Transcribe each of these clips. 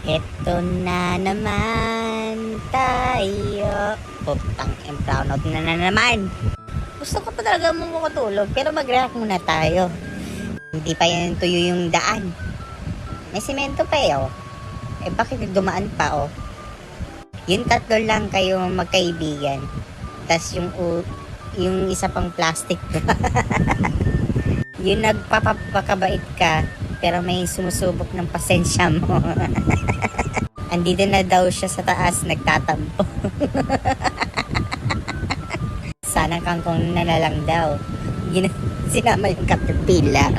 Eto na naman tayo. Putang brownout na naman. Gusto ko pa talaga makatulog pero mag-react muna tayo. Hindi pa yan tuyo yung daan. May semento pa oh. Eh bakit dumaan pa oh? Yung tatlo lang kayo magkaibigan. Tas yung isa pang plastic. Yung nagpapakabait ka pero may sumusubok ng pasensya mo. Andito na daw siya sa taas nagtatampo. Sana kangkong na lang daw. Sinama yung caterpillar.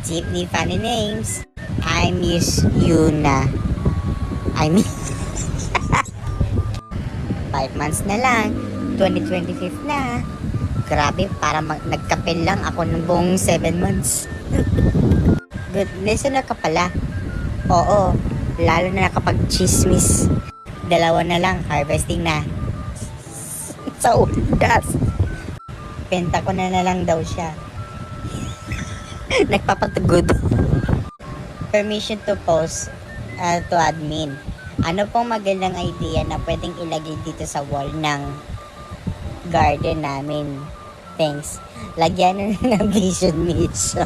Jeepney funny names. I miss you na. I miss 5 months na lang. 2025 na. Grabe, para nagkapel lang ako ng buong 7 months. Good listener ka pala. Oo, lalo na nakapag-chismis. 2 na lang, harvesting na. Sa undas. Benta ko na lang daw siya. Nagpapatugod. Permission to post to admin. Ano pong magandang idea na pwedeng ilagay dito sa wall ng garden namin? Thanks. Lagyan na ng vision mission.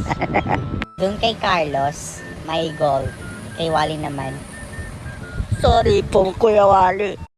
Doon kay Carlos, may gold. Kay Wally naman. Sorry po, Kuya Wally.